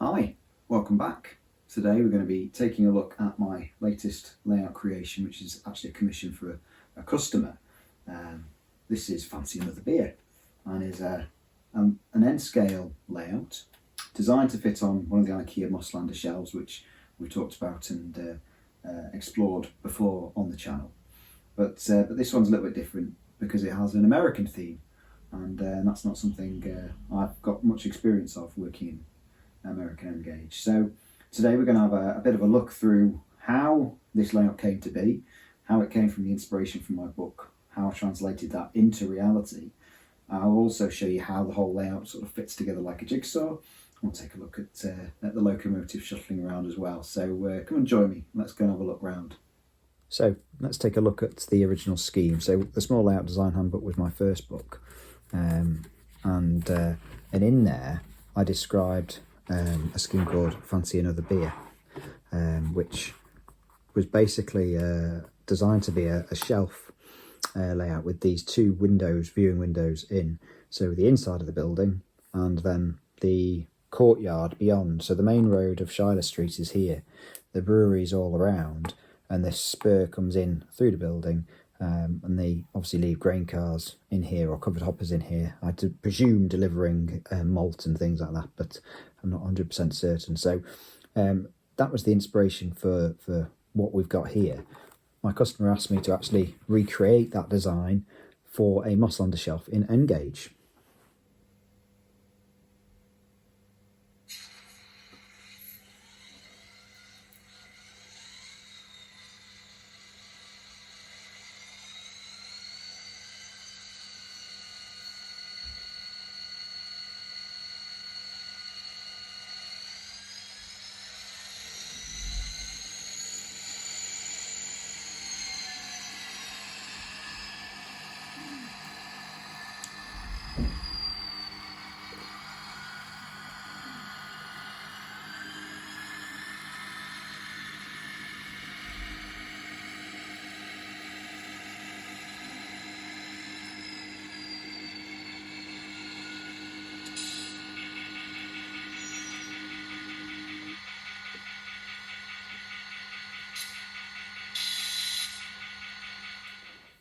Hi, welcome back. Today we're going to be taking a look at my latest layout creation, which is actually a commission for a customer. This is Fancy Another Beer and is an N-scale layout designed to fit on one of the IKEA Mosslander shelves, which we've talked about and explored before on the channel. But this one's a little bit different because it has an American theme, and that's not something I've got much experience of working in American N-gauge. So today we're going to have a bit of a look through how this layout came to be, how it came from the inspiration from my book, how I translated that into reality. I'll also show you how the whole layout sort of fits together like a jigsaw. We'll take a look at the locomotive shuttling around as well. So come and join me. Let's go and have a look round. So let's take a look at the original scheme. So the Small Layout Design Handbook was my first book, and in there I described a scheme called Fancy Another Beer, which was basically designed to be a shelf layout with these two windows, viewing windows in. So the inside of the building and then the courtyard beyond. So the main road of Schuyler Street is here, the brewery's all around, and this spur comes in through the building. And they obviously leave grain cars in here or covered hoppers in here. I presume delivering malt and things like that, but I'm not 100% certain. So that was the inspiration for what we've got here. My customer asked me to actually recreate that design for a Mosslander shelf in N-gauge.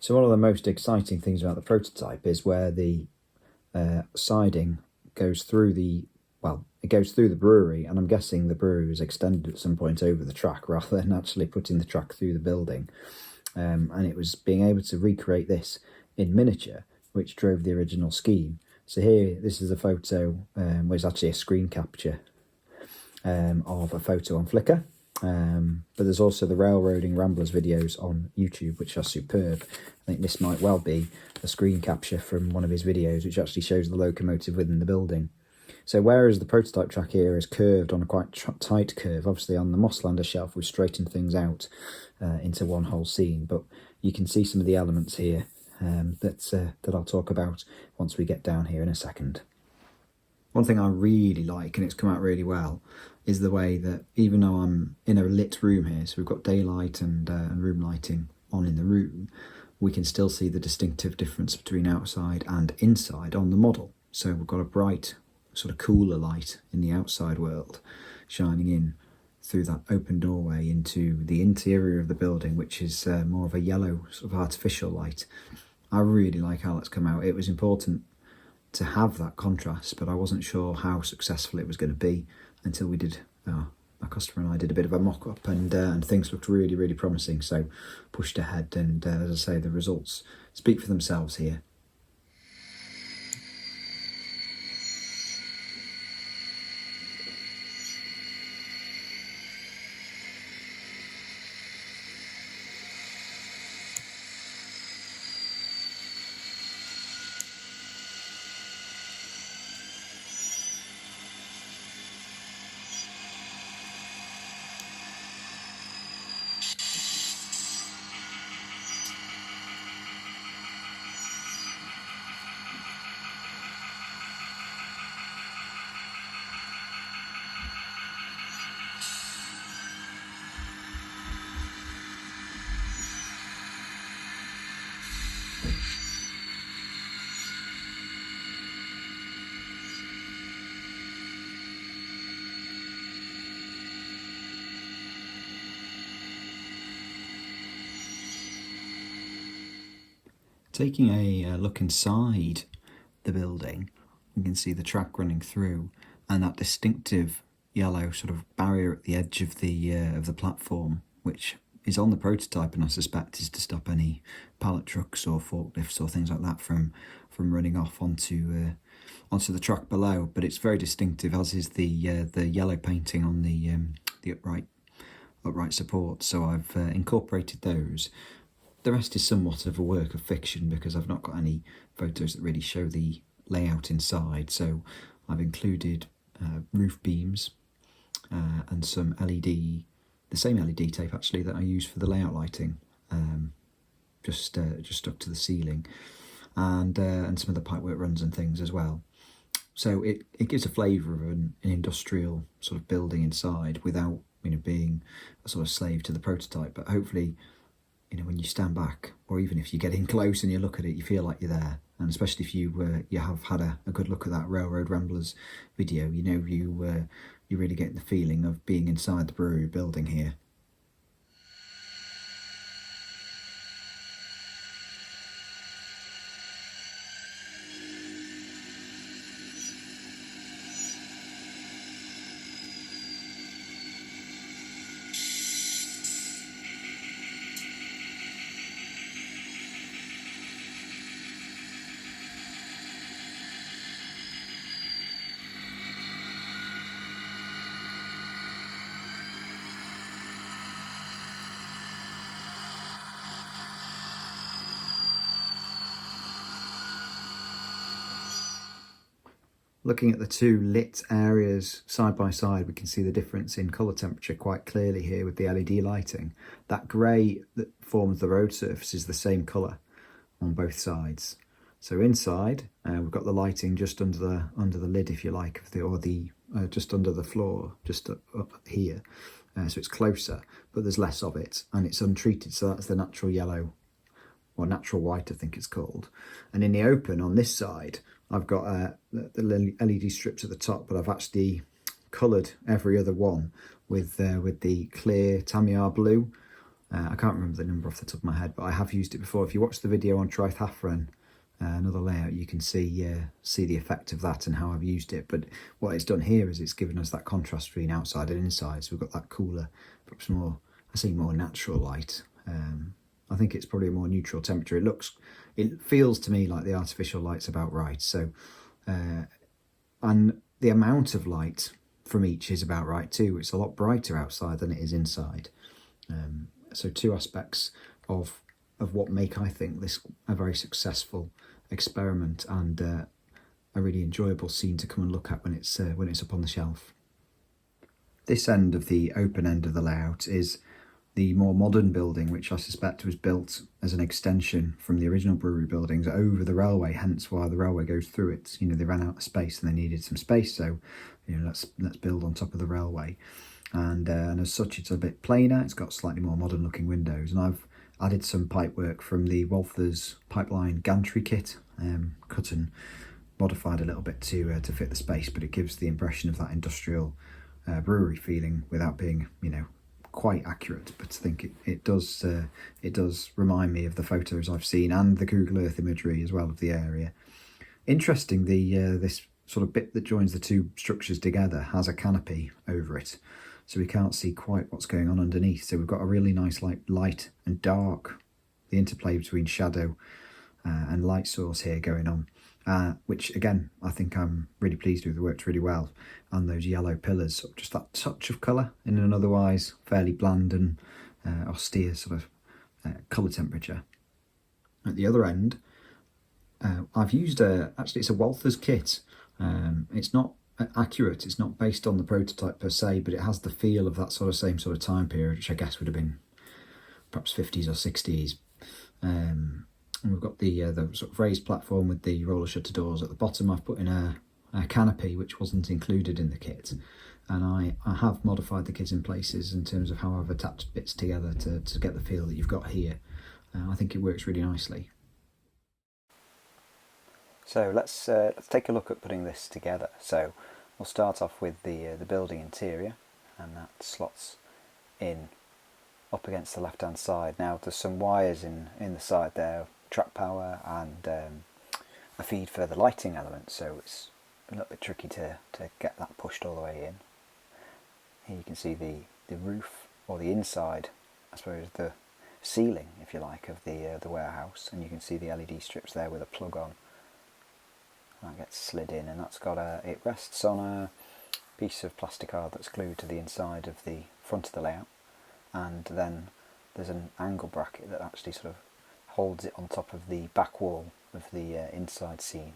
So one of the most exciting things about the prototype is where the siding goes through it goes through the brewery, and I'm guessing the brewery was extended at some point over the track rather than actually putting the track through the building. And it was being able to recreate this in miniature which drove the original scheme. So here, this is a photo, was actually a screen capture of a photo on Flickr. But there's also the Railroading Ramblers videos on YouTube, which are superb. I think this might well be a screen capture from one of his videos, which actually shows the locomotive within the building. So whereas the prototype track here is curved on a quite tight curve, obviously on the Mosslander shelf we've straightened things out into one whole scene, but you can see some of the elements here that I'll talk about once we get down here in a second. One thing I really like, and it's come out really well, is the way that even though I'm in a lit room here, so we've got daylight and room lighting on in the room, we can still see the distinctive difference between outside and inside on the model. So we've got a bright, sort of cooler light in the outside world shining in through that open doorway into the interior of the building, which is more of a yellow sort of artificial light. I really like how that's come out. It was important to have that contrast, but I wasn't sure how successful it was going to be until we did, my customer and I did a bit of a mock-up, and things looked really, really promising, so pushed ahead, and as I say, the results speak for themselves here. Taking a look inside the building, you can see the track running through and that distinctive yellow sort of barrier at the edge of the platform, which is on the prototype and I suspect is to stop any pallet trucks or forklifts or things like that from running off onto the track below. But it's very distinctive, as is the yellow painting on the upright support. So I've incorporated those. The rest is somewhat of a work of fiction because I've not got any photos that really show the layout inside. So I've included roof beams and some LED, the same LED tape actually that I use for the layout lighting, just stuck to the ceiling, and some of the pipework runs and things as well. So it gives a flavour of an industrial sort of building inside without being a sort of slave to the prototype. But hopefully, when you stand back, or even if you get in close and you look at it, you feel like you're there. And especially if you have had a good look at that Railroad Ramblers video, you really get the feeling of being inside the brewery building here. Looking at the two lit areas side by side, we can see the difference in colour temperature quite clearly here with the LED lighting. That grey that forms the road surface is the same colour on both sides. So inside, we've got the lighting just under the lid, if you like, just under the floor, just up here. So it's closer, but there's less of it, and it's untreated. So that's the natural yellow, or natural white, I think it's called. And in the open on this side, I've got the LED strips at the top, but I've actually coloured every other one with the clear Tamiya blue. I can't remember the number off the top of my head, but I have used it before. If you watch the video on Trithathran, another layout, you can see the effect of that and how I've used it. But what it's done here is it's given us that contrast between outside and inside. So we've got that cooler, perhaps more natural light. I think it's probably a more neutral temperature. It feels to me like the artificial light's about right. So, and the amount of light from each is about right too. It's a lot brighter outside than it is inside. So two aspects of what make, I think, this a very successful experiment and a really enjoyable scene to come and look at when it's up on the shelf. This end of the open end of the layout is the more modern building, which I suspect was built as an extension from the original brewery buildings over the railway, hence why the railway goes through it. They ran out of space and they needed some space, so let's build on top of the railway. And as such, it's a bit plainer. It's got slightly more modern looking windows, and I've added some pipework from the Walthers pipeline gantry kit, cut and modified a little bit to fit the space, but it gives the impression of that industrial brewery feeling without being quite accurate. But I think it does remind me of the photos I've seen and the Google Earth imagery as well of the area. Interesting, this sort of bit that joins the two structures together has a canopy over it, so we can't see quite what's going on underneath. So we've got a really nice light and dark, the interplay between shadow and light source here going on, which again I think I'm really pleased with. It worked really well. And those yellow pillars, just that touch of colour in an otherwise fairly bland and austere sort of colour temperature. At the other end, I've used actually it's a Walthers kit. It's not accurate, it's not based on the prototype per se, but it has the feel of that same sort of time period, which I guess would have been perhaps 50s or 60s. And we've got the sort of raised platform with the roller shutter doors at the bottom. I've put in a canopy which wasn't included in the kit, and I have modified the kit in places in terms of how I've attached bits together to get the feel that you've got here. I think it works really nicely. So let's take a look at putting this together. So we'll start off with the building interior, and that slots in up against the left hand side. Now there's some wires in the side there track power and a feed for the lighting element, so it's a little bit tricky to get that pushed all the way in. Here you can see the roof, or the inside, I suppose the ceiling, if you like, of the warehouse, and you can see the LED strips there with a plug on. That gets slid in, and that's got it rests on a piece of plastic card that's glued to the inside of the front of the layout, and then there's an angle bracket that actually sort of holds it on top of the back wall of the inside scene.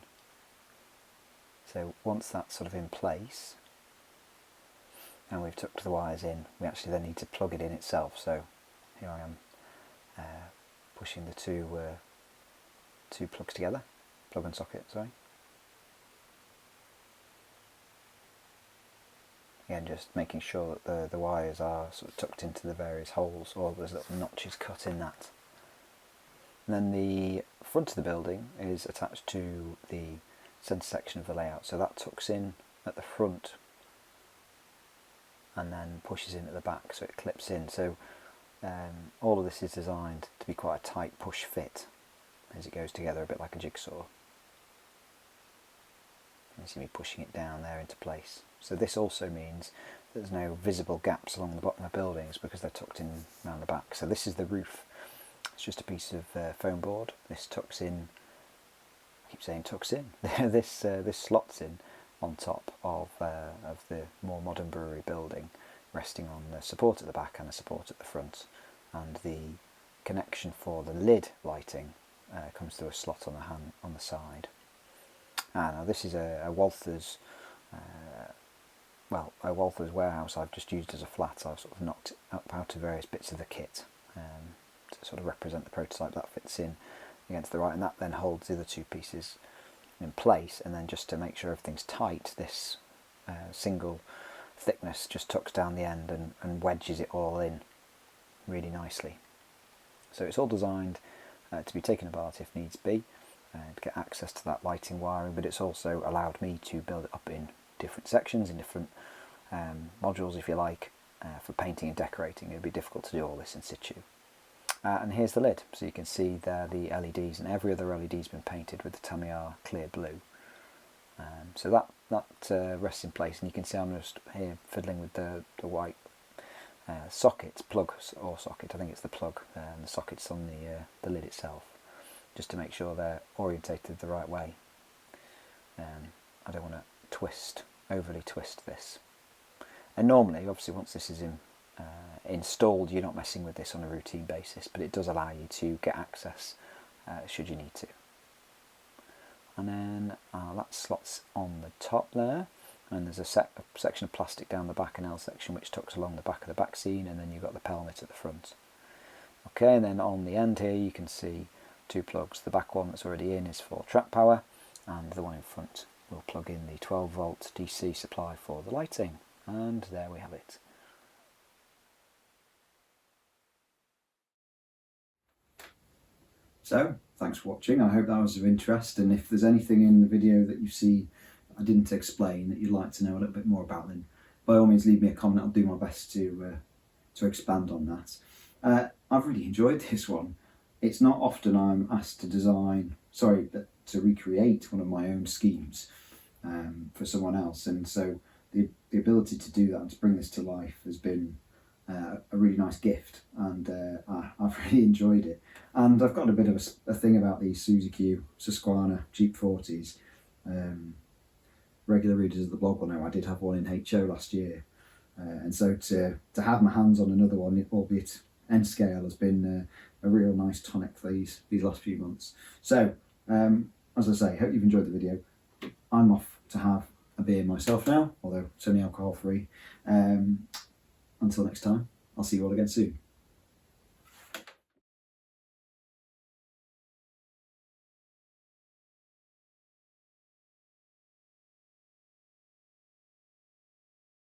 So once that's sort of in place and we've tucked the wires in, we actually then need to plug it in itself. So here I am pushing the two plugs together, plug and socket, sorry. Again, just making sure that the wires are sort of tucked into the various holes, or there's little notches cut in that. And then the front of the building is attached to the centre section of the layout, so that tucks in at the front and then pushes in at the back, so it clips in. So all of this is designed to be quite a tight push fit as it goes together, a bit like a jigsaw. You see me pushing it down there into place. So this also means there's no visible gaps along the bottom of buildings because they're tucked in around the back. So this is the roof. It's just a piece of foam board. This tucks in. I keep saying tucks in. this slots in on top of the more modern brewery building, resting on the support at the back and a support at the front. And the connection for the lid lighting comes through a slot on the side. Now this is a Walthers. A Walthers warehouse I've just used as a flat. I've sort of knocked up out of various bits of the kit to sort of represent the prototype that fits in against the right, and that then holds the other two pieces in place. And then just to make sure everything's tight, this single thickness just tucks down the end and wedges it all in really nicely. So it's all designed to be taken apart if needs be, to get access to that lighting wiring, but it's also allowed me to build it up in different sections, in different modules, if you like, for painting and decorating. It would be difficult to do all this in situ. And here's the lid, so you can see there the LEDs, and every other LED has been painted with the Tamiya clear blue. So that rests in place, and you can see I'm just here fiddling with the white socket, plug or socket, I think it's the plug, and the sockets on the lid itself, just to make sure they're orientated the right way. I don't want to overly twist this. And normally, obviously, once this is installed, you're not messing with this on a routine basis, but it does allow you to get access should you need to. And then that slots on the top there, and there's a section of plastic down the back, an L section which tucks along the back of the back scene, and then you've got the pelmet at the front. Okay, and then on the end here you can see two plugs. The back one that's already in is for track power, and the one in front will plug in the 12 volt DC supply for the lighting. And there we have it. So, thanks for watching. I hope that was of interest, and if there's anything in the video that you see I didn't explain that you'd like to know a little bit more about, then by all means leave me a comment. I'll do my best to expand on that. I've really enjoyed this one. It's not often I'm asked to recreate one of my own schemes for someone else, and so the ability to do that and to bring this to life has been a really nice gift, and I've really enjoyed it. And I've got a bit of a thing about these Suzuki Susquehanna Jeep 40s. Regular readers of the blog will know I did have one in HO last year, and so to have my hands on another one, albeit N scale, has been a real nice tonic for these last few months. So as I say, hope you've enjoyed the video. I'm off to have a beer myself now, although it's only alcohol free. Until next time, I'll see you all again soon.